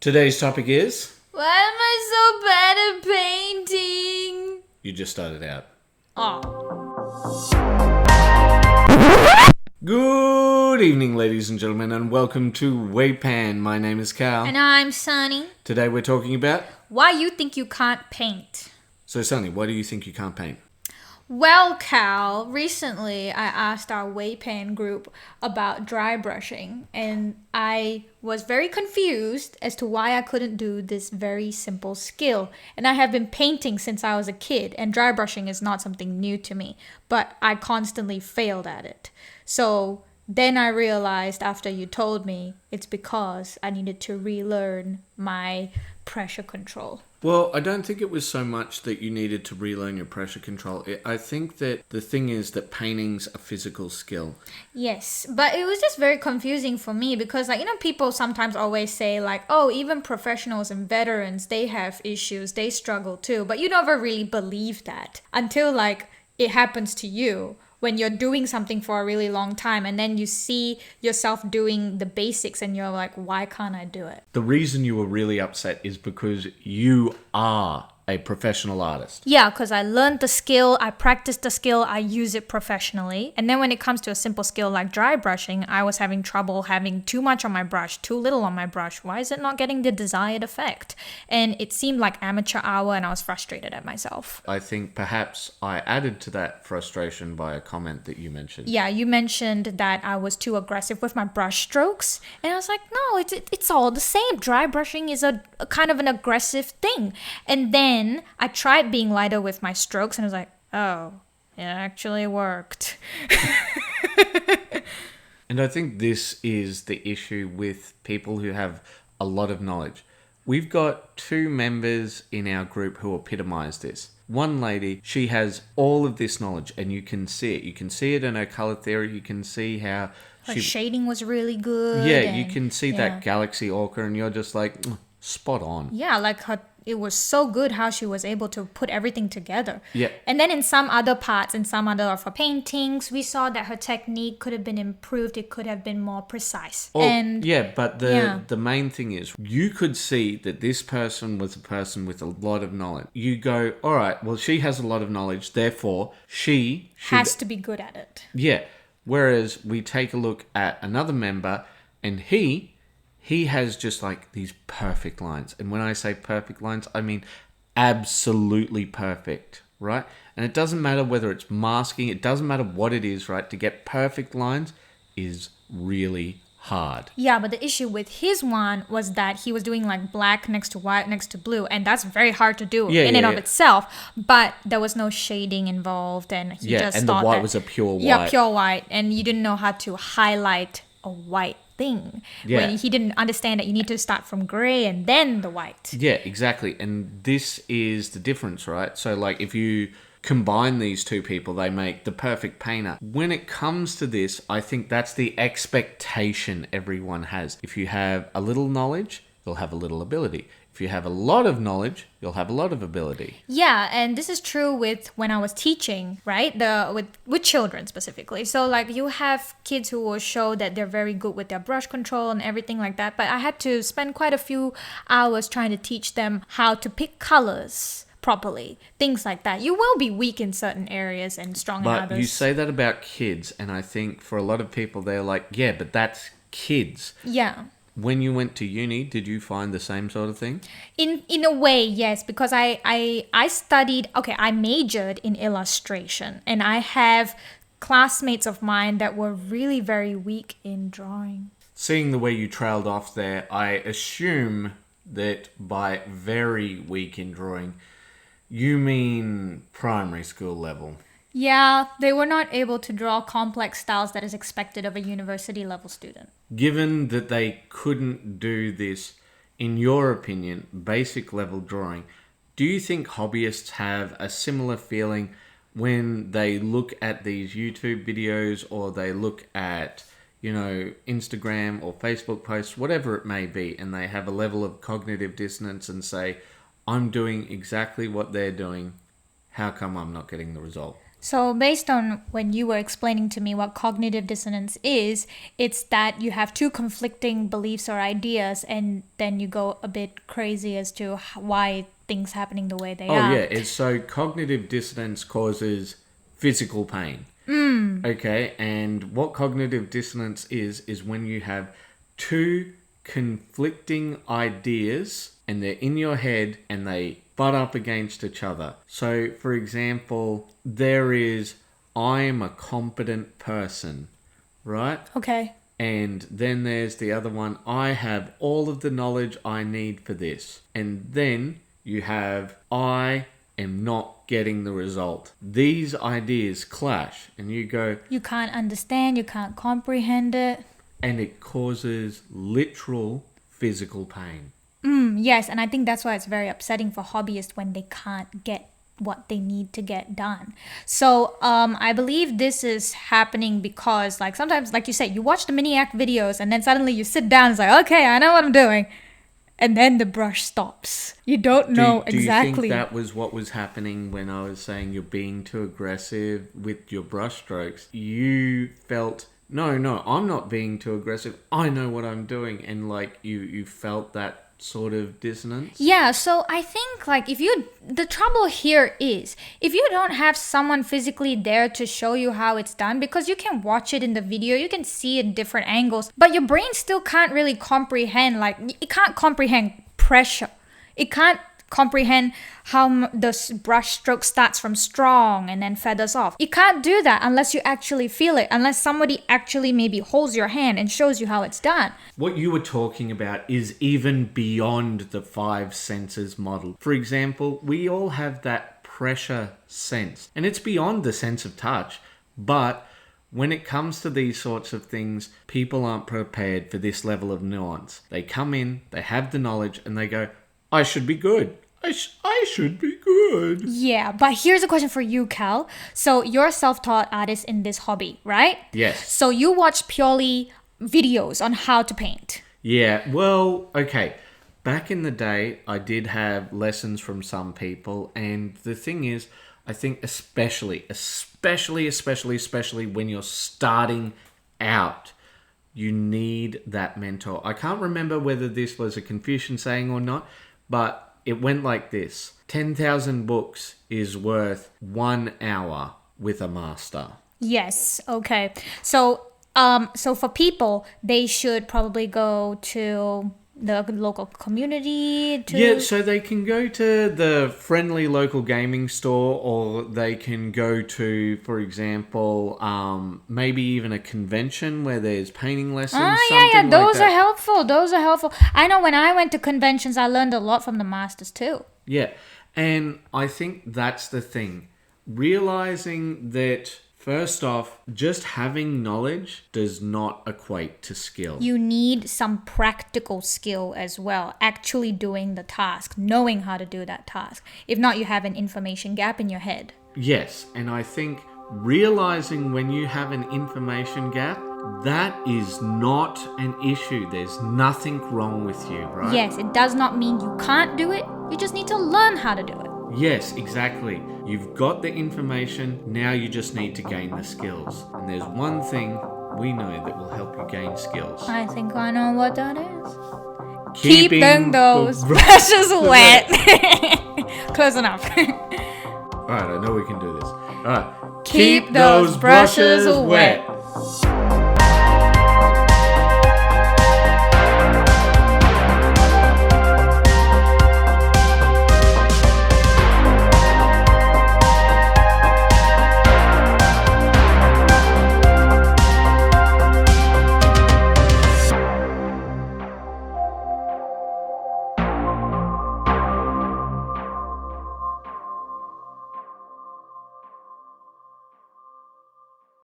Today's topic is... Why am I so bad at painting? You just started out. Oh. Good evening, ladies and gentlemen, and welcome to Waypan. My name is Cal. And I'm Sunny. Today we're talking about... Why you think you can't paint? So, Sunny, why do you think you can't paint? Well, Cal, recently I asked our Waypan group about dry brushing, and I was very confused as to why I couldn't do this very simple skill. And I have been painting since I was a kid, and dry brushing is not something new to me, but I constantly failed at it. So then I realized after you told me it's because I needed to relearn my pressure control. Well, I don't think it was so much that you needed to relearn your pressure control. I think that the thing is that painting's a physical skill. Yes, but it was just very confusing for me because, people sometimes always say, oh, even professionals and veterans, they have issues, they struggle too. But you never really believe that until, it happens to you. When you're doing something for a really long time and then you see yourself doing the basics and you're like, why can't I do it? The reason you were really upset is because you are a professional artist. Yeah, because I learned the skill, I practiced the skill, I use it professionally. And then when it comes to a simple skill like dry brushing, I was having trouble having too much on my brush, too little on my brush. Why is it not getting the desired effect? And it seemed like amateur hour and I was frustrated at myself. I think perhaps I added to that frustration by a comment that you mentioned. Yeah, you mentioned that I was too aggressive with my brush strokes. And I was like, no, it's all the same. Dry brushing is a kind of an aggressive thing. And then I tried being lighter with my strokes and I was like, oh, it actually worked. And I think this is the issue with people who have a lot of knowledge. We've got two members in our group who epitomize this. One lady, she has all of this knowledge and you can see it. You can see it in her color theory. You can see how Her shading was really good. Yeah, you can see that galaxy orca and you're just like, spot on. Yeah, it was so good how she was able to put everything together. Yeah. And then in some other parts, in some other of her paintings, we saw that her technique could have been improved. It could have been more precise. But the main thing is, you could see that this person was a person with a lot of knowledge. You go, all right, well, she has a lot of knowledge, therefore she has to be good at it. Yeah. Whereas we take a look at another member and he has just these perfect lines. And when I say perfect lines, I mean absolutely perfect, right? And it doesn't matter whether it's masking, it doesn't matter what it is, right? To get perfect lines is really hard. Yeah, but the issue with his one was that he was doing black next to white next to blue, and that's very hard to do of itself. But there was no shading involved, and he just and thought the white that, was a pure white. Yeah, pure white, and you didn't know how to highlight a white thing. Yeah. When he didn't understand that you need to start from gray and then the white. Yeah, exactly. And this is the difference, right? So if you combine these two people, they make the perfect painter. When it comes to this, I think that's the expectation everyone has. If you have a little knowledge, you'll have a little ability. If you have a lot of knowledge, you'll have a lot of ability. Yeah, and this is true with when I was teaching, right? With children specifically. So you have kids who will show that they're very good with their brush control and everything like that. But I had to spend quite a few hours trying to teach them how to pick colors properly, things like that. You will be weak in certain areas and strong in others. But you say that about kids, and I think for a lot of people, they're like, yeah, but that's kids. Yeah. When you went to uni, did you find the same sort of thing? In a way, yes, because I studied, I majored in illustration, and I have classmates of mine that were really very weak in drawing. Seeing the way you trailed off there, I assume that by very weak in drawing, you mean primary school level. Yeah, they were not able to draw complex styles that is expected of a university level student. Given that they couldn't do this, in your opinion, basic level drawing, do you think hobbyists have a similar feeling when they look at these YouTube videos or they look at, Instagram or Facebook posts, whatever it may be, and they have a level of cognitive dissonance and say, I'm doing exactly what they're doing, how come I'm not getting the result? So, based on when you were explaining to me what cognitive dissonance is, it's that you have two conflicting beliefs or ideas, and then you go a bit crazy as to why things happening the way they are. Oh, yeah. It's so cognitive dissonance causes physical pain. Okay. And what cognitive dissonance is when you have two conflicting ideas and they're in your head and they butt up against each other. So, for example, there is, I am a competent person, right? Okay. And then there's the other one, I have all of the knowledge I need for this. And then you have, I am not getting the result. These ideas clash and you go, You can't understand, you can't comprehend it. and it causes literal physical pain. Yes, and I think that's why it's very upsetting for hobbyists when they can't get what they need to get done. So I believe this is happening because, like, sometimes, like you said, you watch the Miniac videos and then suddenly you sit down and it's like, okay, I know what I'm doing. And then the brush stops. You don't know exactly. Do you think that was what was happening when I was saying you're being too aggressive with your brush strokes? You felt, no, I'm not being too aggressive. I know what I'm doing. And like you felt that sort of dissonance? Yeah, so I think like the trouble here is if you don't have someone physically there to show you how it's done, because you can watch it in the video, you can see it in different angles, but your brain still can't really comprehend, like it can't comprehend pressure. It can't comprehend how the brush stroke starts from strong and then feathers off. You can't do that unless you actually feel it, unless somebody actually maybe holds your hand and shows you how it's done. What you were talking about is even beyond the five senses model. For example, we all have that pressure sense, and it's beyond the sense of touch, but when it comes to these sorts of things, people aren't prepared for this level of nuance. They come in, they have the knowledge, and they go, I should be good. I should be good. Yeah, but here's a question for you, Cal. So you're a self-taught artist in this hobby, right? Yes. So you watch purely videos on how to paint. Yeah, well, okay. Back in the day, I did have lessons from some people, and the thing is, I think especially when you're starting out, you need that mentor. I can't remember whether this was a Confucian saying or not, but it went like this. 10,000 books is worth 1 hour with a master. Yes, okay. So for people, they should probably go to the local community to... Yeah, so they can go to the friendly local gaming store, or they can go to, for example, maybe even a convention where there's painting lessons. Yeah, those are helpful. I know when I went to conventions, I learned a lot from the masters too. Yeah, and I think that's the thing. Realizing that, first off, just having knowledge does not equate to skill. You need some practical skill as well, actually doing the task, knowing how to do that task. If not, you have an information gap in your head. Yes, and I think realizing when you have an information gap, that is not an issue. There's nothing wrong with you, right? Yes, it does not mean you can't do it. You just need to learn how to do it. Yes, exactly. You've got the information, now you just need to gain the skills. And there's one thing we know that will help you gain skills. I think I know what that is. Keeping Keeping those brushes wet. Close enough. Alright, I know we can do this. Alright. Keep those brushes wet.